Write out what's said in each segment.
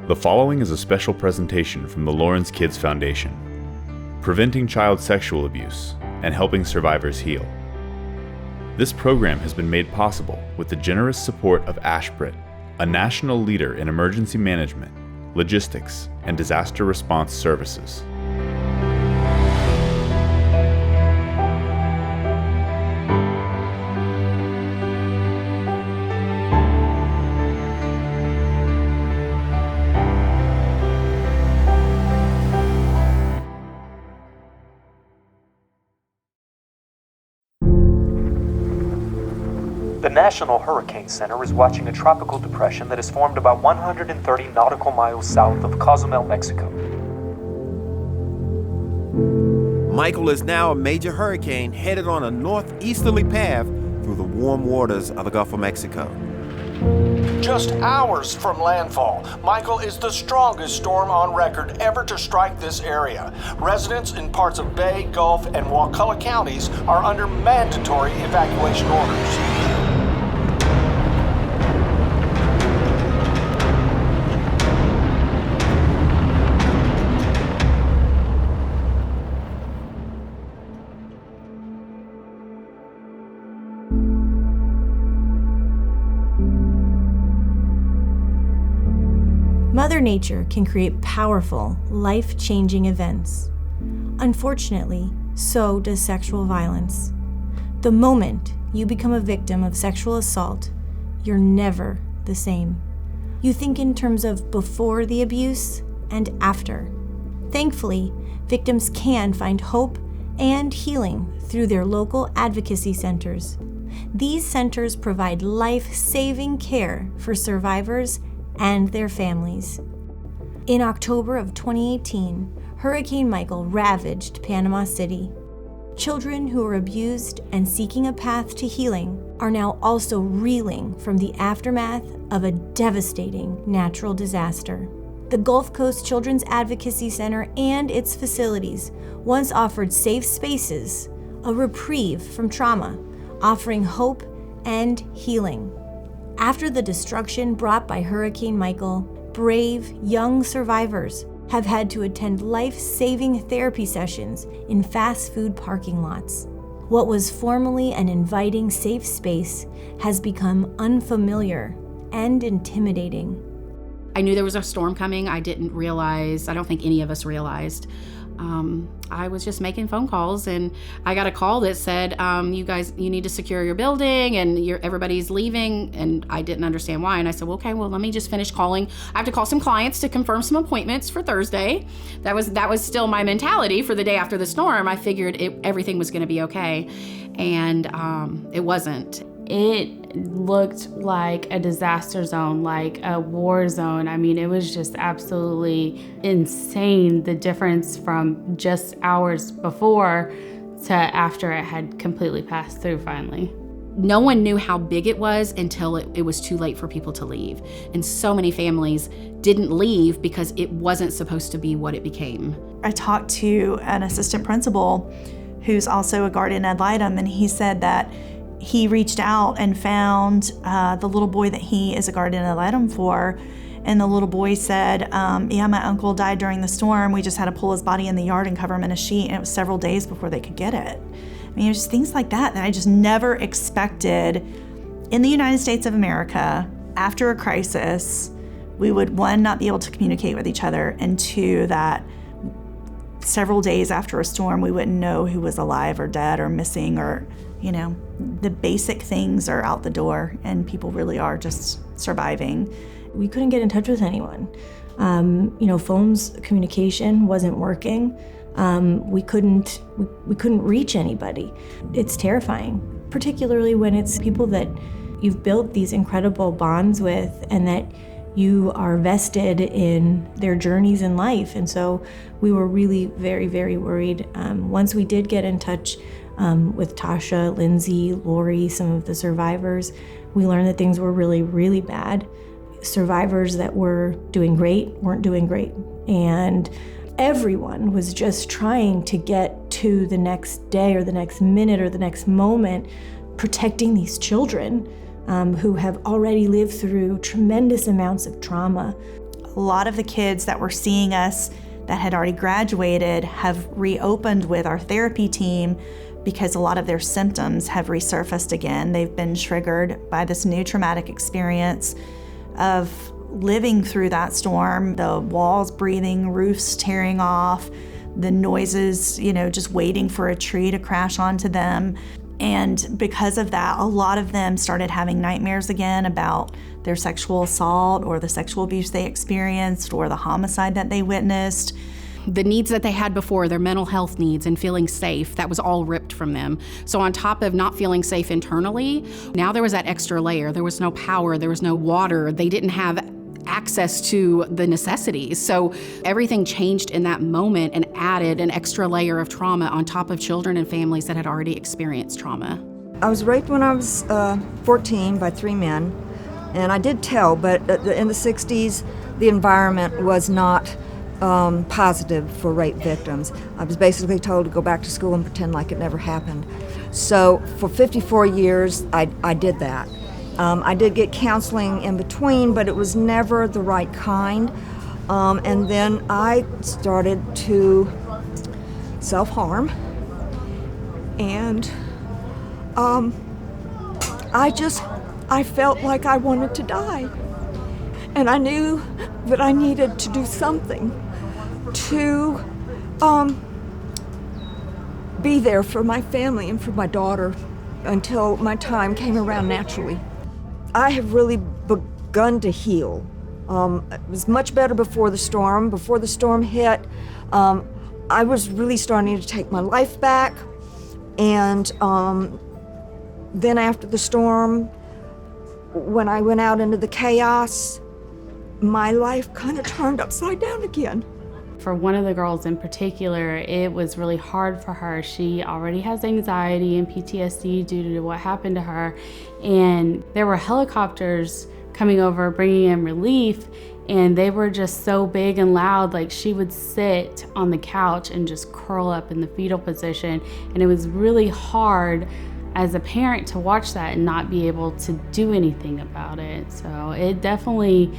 The following is a special presentation from the Lawrence Kids Foundation, preventing child sexual abuse and helping survivors heal. This program has been made possible with the generous support of Ashbrit, a national leader in emergency management, logistics, and disaster response services. The National Hurricane Center is watching a tropical depression that has formed about 130 nautical miles south of Cozumel, Mexico. Michael is now a major hurricane headed on a northeasterly path through the warm waters of the Gulf of Mexico. Just hours from landfall, Michael is the strongest storm on record ever to strike this area. Residents in parts of Bay, Gulf, and Wakulla counties are under mandatory evacuation orders. Mother Nature can create powerful, life-changing events. Unfortunately, so does sexual violence. The moment you become a victim of sexual assault, you're never the same. You think in terms of before the abuse and after. Thankfully, victims can find hope and healing through their local advocacy centers. These centers provide life-saving care for survivors and their families. In October of 2018, Hurricane Michael ravaged Panama City. Children who were abused and seeking a path to healing are now also reeling from the aftermath of a devastating natural disaster. The Gulf Coast Children's Advocacy Center and its facilities once offered safe spaces, a reprieve from trauma, offering hope and healing. After the destruction brought by Hurricane Michael, brave young survivors have had to attend life-saving therapy sessions in fast food parking lots. What was formerly an inviting, safe space has become unfamiliar and intimidating. I knew there was a storm coming. I didn't realize, I don't think any of us realized. I was just making phone calls and I got a call that said, you guys, you need to secure your building and everybody's leaving, and I didn't understand why. And I said, well, okay, well, let me just finish calling. I have to call some clients to confirm some appointments for Thursday. That was still my mentality for the day after the storm. I figured everything was gonna be okay, and it wasn't. It looked like a disaster zone, like a war zone. I mean, it was just absolutely insane, the difference from just hours before to after it had completely passed through finally. No one knew how big it was until it was too late for people to leave. And so many families didn't leave because it wasn't supposed to be what it became. I talked to an assistant principal who's also a guardian ad litem, and he said that he reached out and found the little boy that he is a guardian ad litem for, and the little boy said, yeah, my uncle died during the storm. We just had to pull his body in the yard and cover him in a sheet, and it was several days before they could get it. I mean, there's just things like that I just never expected. In the United States of America, after a crisis, we would, one, not be able to communicate with each other, and two, that several days after a storm, we wouldn't know who was alive or dead or missing, or, you know, the basic things are out the door and people really are just surviving. We couldn't get in touch with anyone. Phones communication wasn't working. We couldn't reach anybody. It's terrifying, particularly when it's people that you've built these incredible bonds with and that you are vested in their journeys in life. And so we were really very, very worried. Once we did get in touch with Tasha, Lindsay, Lori, some of the survivors, we learned that things were really, really bad. Survivors that were doing great weren't doing great. And everyone was just trying to get to the next day or the next minute or the next moment, protecting these children who have already lived through tremendous amounts of trauma. a lot of the kids that were seeing us that had already graduated have reopened with our therapy team because a lot of their symptoms have resurfaced again. They've been triggered by this new traumatic experience of living through that storm, the walls breathing, roofs tearing off, the noises, just waiting for a tree to crash onto them. And because of that, a lot of them started having nightmares again about their sexual assault or the sexual abuse they experienced or the homicide that they witnessed. The needs that they had before, their mental health needs and feeling safe, that was all ripped from them. So on top of not feeling safe internally, now there was that extra layer. There was no power, there was no water, they didn't have access to the necessities. So everything changed in that moment and added an extra layer of trauma on top of children and families that had already experienced trauma. I was raped when I was 14 by 3 men, and I did tell, but in the 60s, the environment was not positive for rape victims. I was basically told to go back to school and pretend like it never happened. So for 54 years, I did that. I did get counseling in between, but it was never the right kind. And then I started to self-harm, and I felt like I wanted to die. And I knew that I needed to do something to be there for my family and for my daughter until my time came around naturally. I have really begun to heal. It was much better before the storm. Before the storm hit, I was really starting to take my life back. And then after the storm, when I went out into the chaos, my life kind of turned upside down again. For one of the girls in particular, it was really hard for her. She already has anxiety and PTSD due to what happened to her. And there were helicopters coming over, bringing in relief, and they were just so big and loud. Like, she would sit on the couch and just curl up in the fetal position. And it was really hard as a parent to watch that and not be able to do anything about it. So it definitely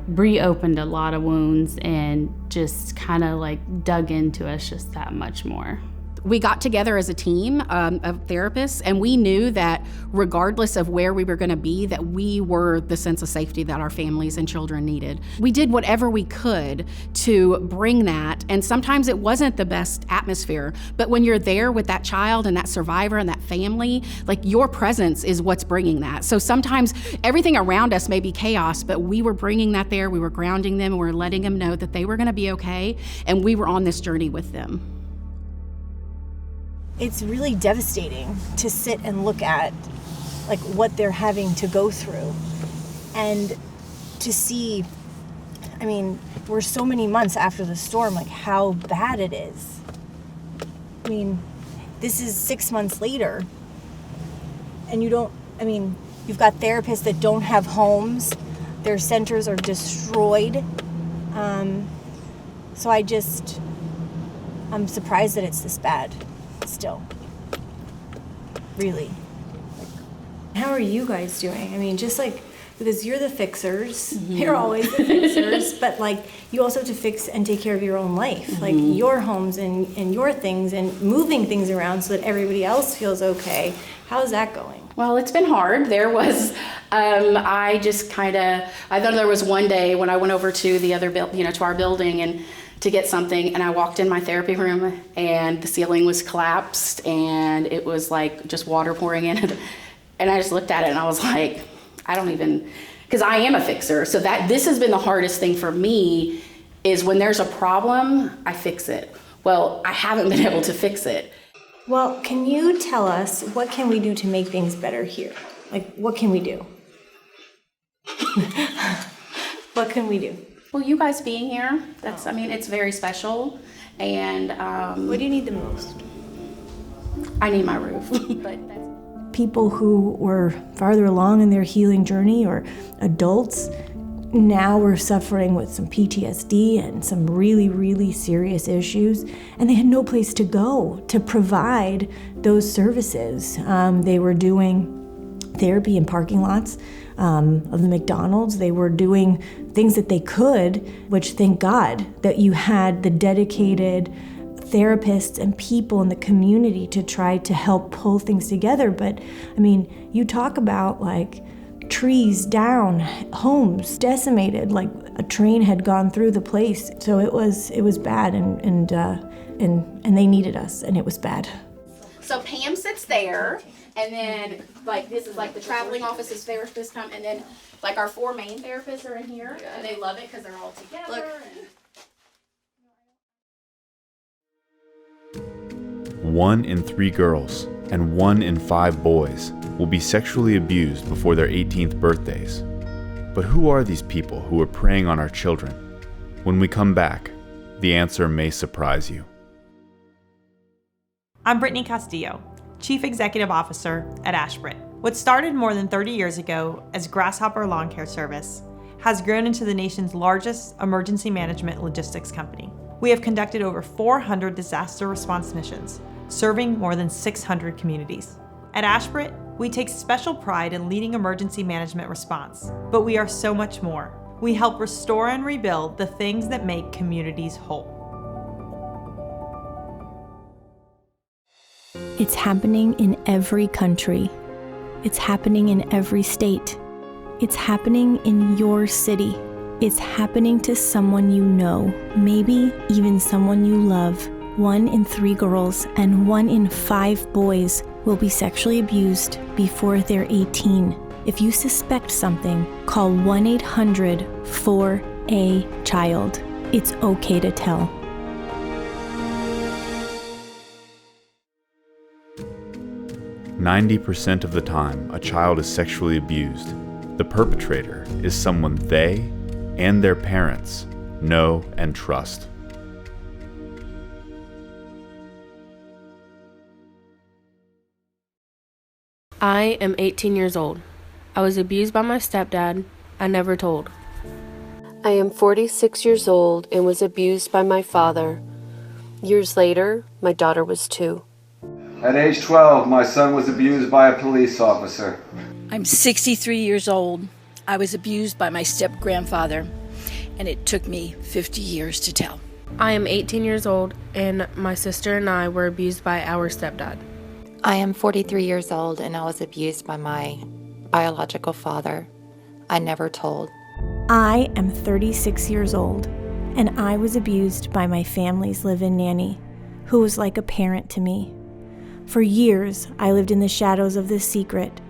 reopened a lot of wounds and just kind of like dug into us just that much more. We got together as a team of therapists, and we knew that regardless of where we were going to be, that we were the sense of safety that our families and children needed. We did whatever we could to bring that, and sometimes it wasn't the best atmosphere, but when you're there with that child and that survivor and that family, like, your presence is what's bringing that. So sometimes everything around us may be chaos, but we were bringing that there, we were grounding them, and we were letting them know that they were going to be okay, and we were on this journey with them. It's really devastating to sit and look at like what they're having to go through and to see, I mean, we're so many months after the storm, like how bad it is. I mean, this is 6 months later, and you've got therapists that don't have homes, their centers are destroyed. So I'm surprised that it's this bad. Still, really. How are you guys doing? I mean, just like, because you're the fixers, you're always the fixers, but like, you also have to fix and take care of your own life, like your homes and your things and moving things around so that everybody else feels okay. How's that going? Well, it's been hard. There was, I thought there was one day when I went over to the other, to our building and to get something, and I walked in my therapy room and the ceiling was collapsed and it was like just water pouring in, and I just looked at it and I was like, because I am a fixer, so that this has been the hardest thing for me, is when there's a problem, I fix it. Well, I haven't been able to fix it. Well, can you tell us, what can we do to make things better here? Like, what can we do? What can we do? Well, you guys being here, it's very special. And what do you need the most? I need my roof. People who were farther along in their healing journey, or adults, now were suffering with some PTSD and some really, really serious issues, and they had no place to go to provide those services. They were doing therapy in parking lots of the McDonald's. They were doing things that they could, which thank God that you had the dedicated therapists and people in the community to try to help pull things together. But I mean, you talk about like trees down, homes decimated, like a train had gone through the place. So it was bad, and they needed us, and it was bad. So Pam sits there, and then like this is like the traveling office's therapist come, and then like our 4 main therapists are in here, and they love it because they're all together. And 1 in 3 girls and 1 in 5 boys will be sexually abused before their 18th birthdays. But who are these people who are preying on our children? When we come back, the answer may surprise you. I'm Brittany Castillo, Chief Executive Officer at Ashbridge. What started more than 30 years ago as Grasshopper Lawn Care Service has grown into the nation's largest emergency management logistics company. We have conducted over 400 disaster response missions, serving more than 600 communities. At Ashbridge, we take special pride in leading emergency management response, but we are so much more. We help restore and rebuild the things that make communities whole. It's happening in every country. It's happening in every state. It's happening in your city. It's happening to someone you know, maybe even someone you love. 1 in 3 girls and 1 in 5 boys will be sexually abused before they're 18. If you suspect something, call 1-800-4-A-CHILD. It's okay to tell. "90% of the time a child is sexually abused, the perpetrator is someone they and their parents know and trust." I am 18 years old. I was abused by my stepdad. I never told. I am 46 years old and was abused by my father. Years later, my daughter was 2. At age 12, my son was abused by a police officer. I'm 63 years old. I was abused by my step-grandfather, and it took me 50 years to tell. I am 18 years old, and my sister and I were abused by our stepdad. I am 43 years old, and I was abused by my biological father. I never told. I am 36 years old, and I was abused by my family's live-in nanny, who was like a parent to me. For years, I lived in the shadows of this secret,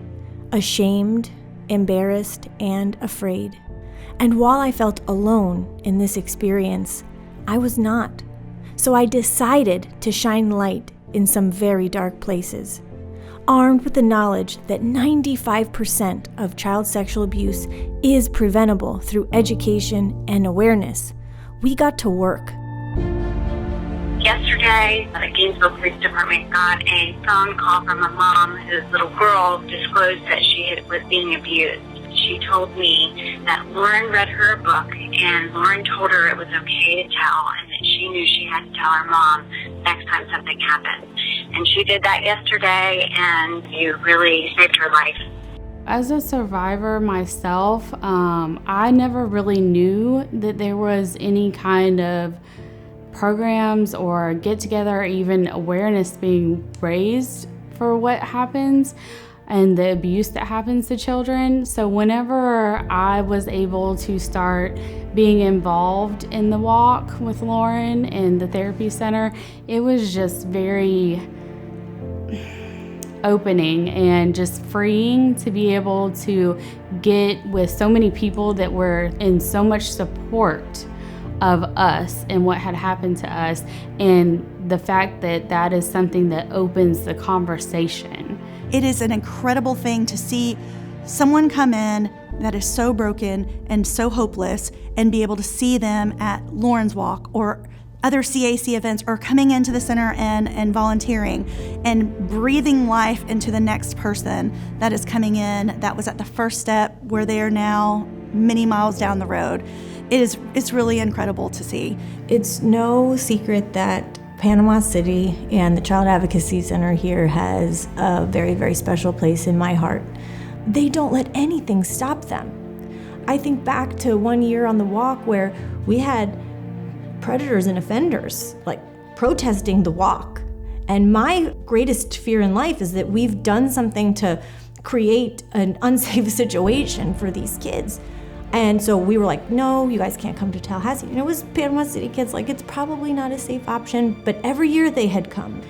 ashamed, embarrassed, and afraid. And while I felt alone in this experience, I was not. So I decided to shine light in some very dark places. Armed with the knowledge that 95% of child sexual abuse is preventable through education and awareness, we got to work. Yesterday, the Gainesville Police Department got a phone call from a mom whose little girl disclosed that she was being abused. She told me that Lauren read her a book, and Lauren told her it was okay to tell, and that she knew she had to tell her mom next time something happened. And she did that yesterday, and you really saved her life. As a survivor myself, I never really knew that there was any kind of programs or get-together or even awareness being raised for what happens and the abuse that happens to children. So whenever I was able to start being involved in the walk with Lauren and the therapy center, it was just very opening and just freeing to be able to get with so many people that were in so much support of us and what had happened to us, and the fact that that is something that opens the conversation. It is an incredible thing to see someone come in that is so broken and so hopeless and be able to see them at Lauren's Walk or other CAC events or coming into the center and volunteering and breathing life into the next person that is coming in that was at the first step where they are now many miles down the road. It's really incredible to see. It's no secret that Panama City and the Child Advocacy Center here has a very, very special place in my heart. they don't let anything stop them. I think back to one year on the walk where we had predators and offenders like protesting the walk. And my greatest fear in life is that we've done something to create an unsafe situation for these kids. And so we were like, no, you guys can't come to Tallahassee. And it was Panama City kids, like, it's probably not a safe option, but every year they had come.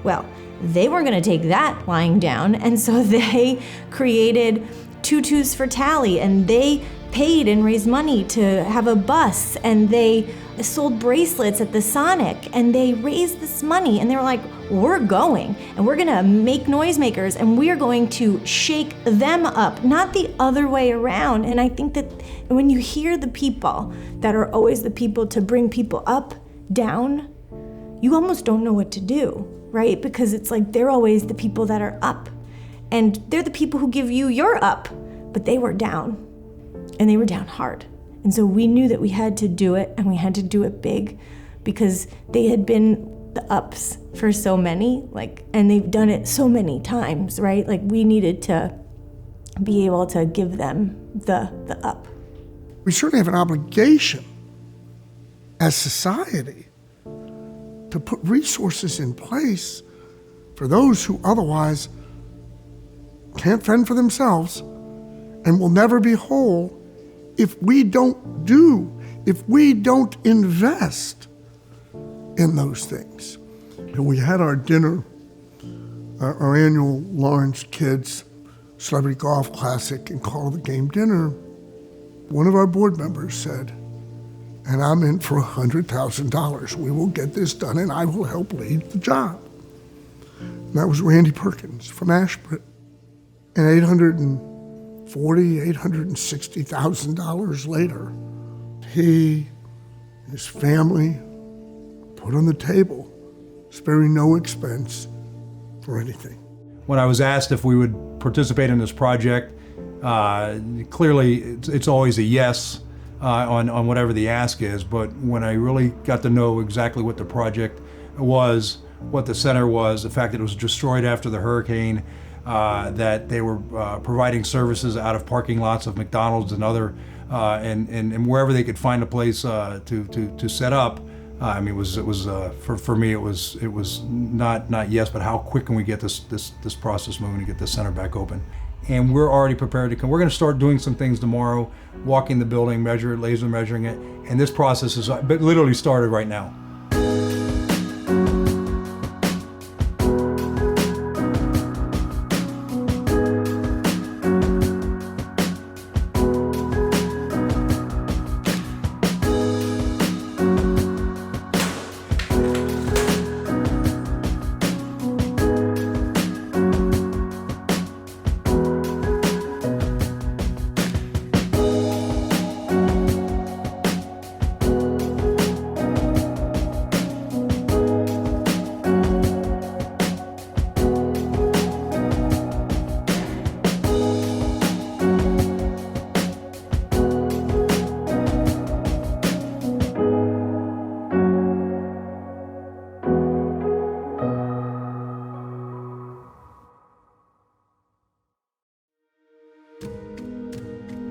Well, they weren't gonna take that lying down, and so they created Tutus for Tally, and they paid and raised money to have a bus, and they sold bracelets at the Sonic, and they raised this money, and they were like, we're going, and we're gonna make noisemakers, and we're going to shake them up, not the other way around. And I think that when you hear the people that are always the people to bring people up, down, you almost don't know what to do, right? Because it's like they're always the people that are up, and they're the people who give you your up, but they were down, and they were down hard. And so we knew that we had to do it, and we had to do it big, because they had been the ups for so many, and they've done it so many times, right? Like, we needed to be able to give them the up. We certainly have an obligation as society to put resources in place for those who otherwise can't fend for themselves and will never be whole if we don't invest in those things. And we had our dinner, our annual Lawrence Kids Celebrity Golf Classic and Call of the Game dinner. One of our board members said, and I'm in for $100,000. We will get this done, and I will help lead the job. And that was Randy Perkins from Ashbridge. And $860,000 later, he and his family put on the table, sparing no expense for anything. When I was asked if we would participate in this project, clearly it's always a yes on whatever the ask is, but when I really got to know exactly what the project was, what the center was, the fact that it was destroyed after the hurricane, that they were providing services out of parking lots of McDonald's and other, and wherever they could find a place to set up. I mean, for me, it was not yes, but how quick can we get this process moving to get this center back open? And we're already prepared to come. We're going to start doing some things tomorrow, walking the building, laser measuring it, and this process is literally started right now.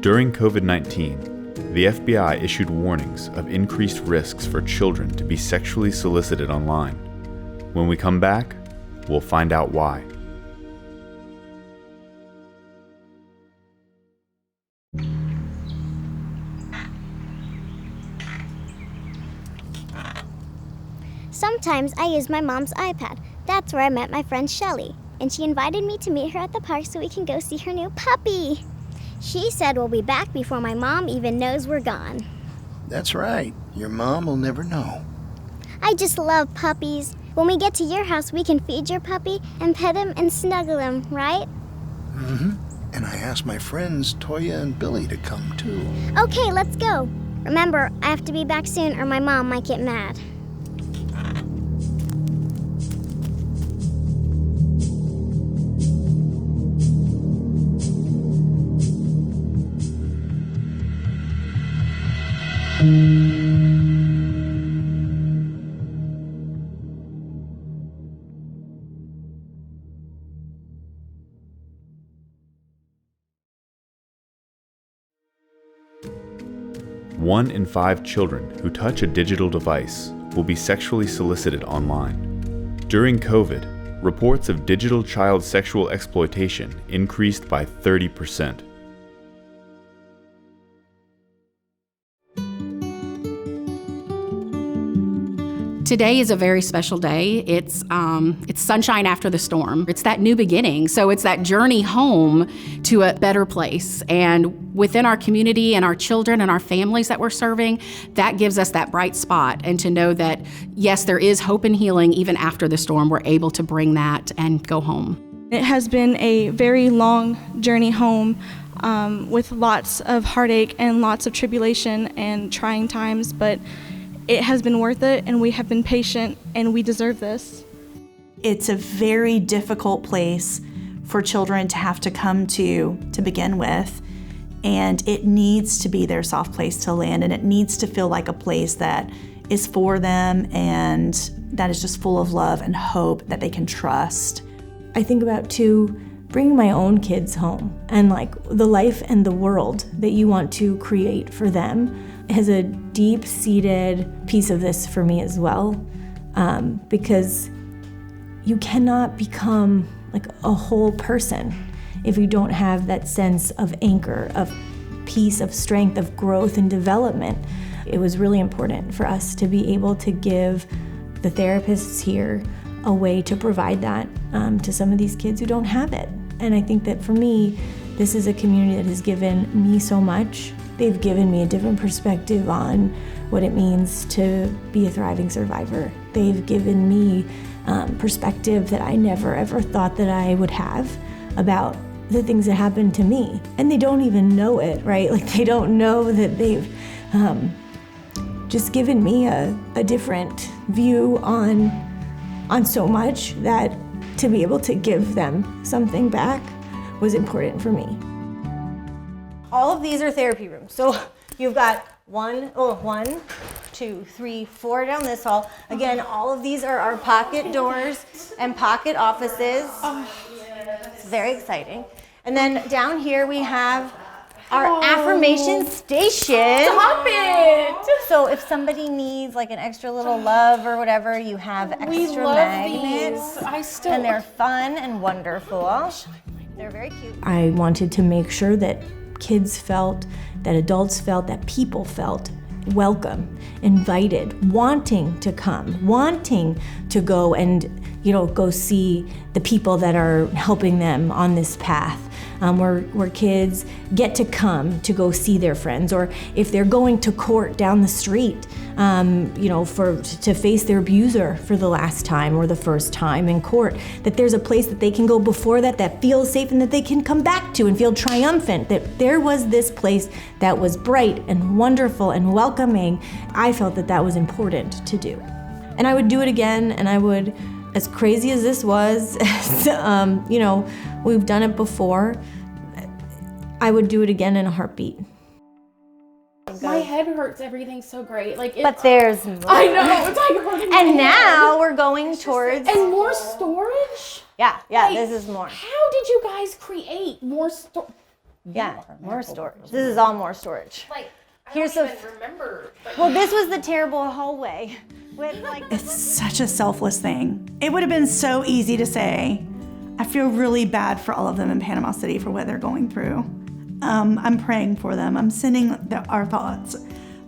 During COVID-19, the FBI issued warnings of increased risks for children to be sexually solicited online. When we come back, we'll find out why. Sometimes I use my mom's iPad. That's where I met my friend Shelly, and she invited me to meet her at the park so we can go see her new puppy. She said we'll be back before my mom even knows we're gone. That's right. Your mom will never know. I just love puppies. When we get to your house, we can feed your puppy and pet him and snuggle him, right? Mm-hmm. And I asked my friends Toya and Billy to come too. Okay, let's go. Remember, I have to be back soon or my mom might get mad. 1 in 5 children who touch a digital device will be sexually solicited online. During COVID, reports of digital child sexual exploitation increased by 30%. Today is a very special day. It's sunshine after the storm. It's that new beginning. So it's that journey home to a better place. And within our community and our children and our families that we're serving, that gives us that bright spot. And to know that, yes, there is hope and healing even after the storm. We're able to bring that and go home. It has been a very long journey home with lots of heartache and lots of tribulation and trying times, but it has been worth it, and we have been patient, and we deserve this. It's a very difficult place for children to have to come to begin with, and it needs to be their soft place to land, and it needs to feel like a place that is for them and that is just full of love and hope that they can trust. I think about, too, bringing my own kids home and like the life and the world that you want to create for them has a deep-seated piece of this for me as well, because you cannot become like a whole person if you don't have that sense of anchor, of peace, of strength, of growth and development. It was really important for us to be able to give the therapists here a way to provide that to some of these kids who don't have it. And I think that for me, this is a community that has given me so much. They've given me a different perspective on what it means to be a thriving survivor. They've given me perspective that I never ever thought that I would have about the things that happened to me. And they don't even know it, right? Like they don't know that they've just given me a different view on so much that to be able to give them something back was important for me. All of these are therapy rooms. So you've got 1, 2, 3, 4 down this hall. Again, all of these are our pocket doors and pocket offices. It's very exciting. And then down here we have our Affirmation Station. Stop it! So if somebody needs like an extra little love or whatever, you have extra magnets. And they're fun and wonderful. They're very cute. I wanted to make sure that kids felt, that adults felt, that people felt welcome, invited, wanting to come, wanting to go and, go see the people that are helping them on this path. Where kids get to come to go see their friends, or if they're going to court down the street, to face their abuser for the last time or the first time in court, that there's a place that they can go before that feels safe and that they can come back to and feel triumphant, that there was this place that was bright and wonderful and welcoming. I felt that was important to do. And I would do it again, and I would, as crazy as this was, we've done it before, I would do it again in a heartbeat. My head hurts. Everything's so great. But there's more. I know. It's like hurting. And now we're going towards and more storage. Yeah. This is more. How did you guys create more storage? Yeah, more storage. This is all more storage. Here's I don't even remember. Well, this was the terrible hallway. It's such a selfless thing. It would have been so easy to say, I feel really bad for all of them in Panama City for what they're going through. I'm praying for them. I'm sending our thoughts.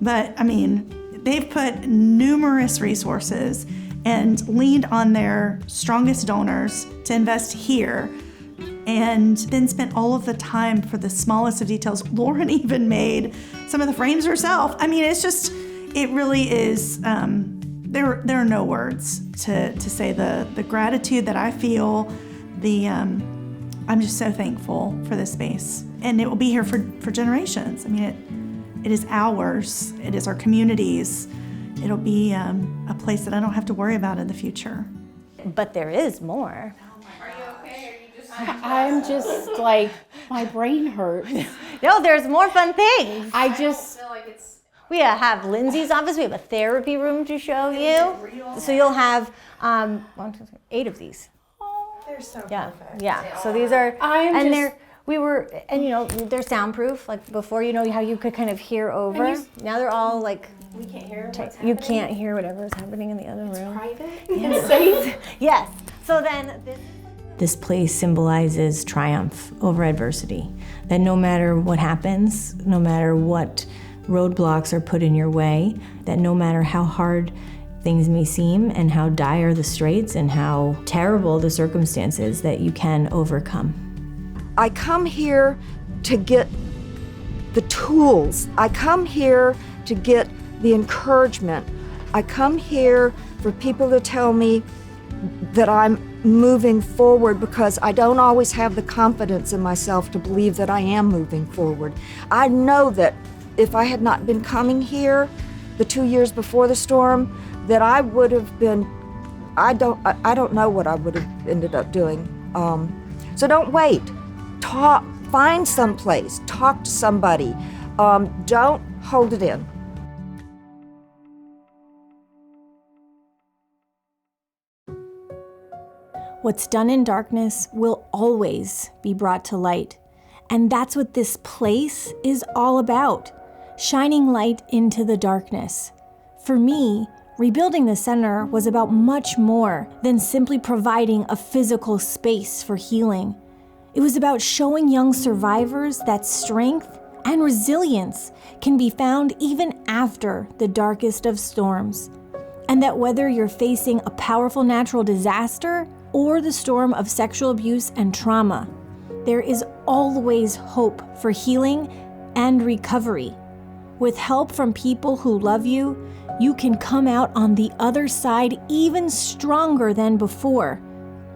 But they've put numerous resources and leaned on their strongest donors to invest here, and then spent all of the time for the smallest of details. Lauren even made some of the frames herself. It really is, there are no words to say the gratitude that I feel. I'm just so thankful for this space, and it will be here for generations. It is ours. It is our community's. It'll be a place that I don't have to worry about in the future. But there is more. Are you okay? Are you just? I'm just like, my brain hurts. No, there's more fun things. I just feel like it's. We have Lindsay's office. We have a therapy room to show you. So you'll have 8 of these. They're so perfect. Yeah. So these are, We were, and you know, they're soundproof. Like before, you know how you could kind of hear over. Now they're all like. We can't hear what's You happening. can't hear whatever is happening in the other room. Private? Yes. Safe? Yes. So then this place symbolizes triumph over adversity. That no matter what happens, no matter what roadblocks are put in your way, that no matter how hard things may seem and how dire the straits and how terrible the circumstances, that you can overcome. I come here to get the tools. I come here to get the encouragement. I come here for people to tell me that I'm moving forward, because I don't always have the confidence in myself to believe that I am moving forward. I know that if I had not been coming here the 2 years before the storm, that I would have been, I don't know what I would have ended up doing. So don't wait. Talk, find someplace, talk to somebody. Don't hold it in. What's done in darkness will always be brought to light. And that's what this place is all about, shining light into the darkness. For me, rebuilding the center was about much more than simply providing a physical space for healing. It was about showing young survivors that strength and resilience can be found even after the darkest of storms. And that whether you're facing a powerful natural disaster or the storm of sexual abuse and trauma, there is always hope for healing and recovery. With help from people who love you, you can come out on the other side even stronger than before.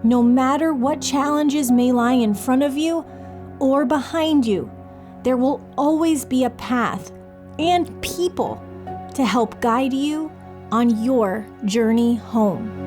No matter what challenges may lie in front of you or behind you, there will always be a path and people to help guide you on your journey home.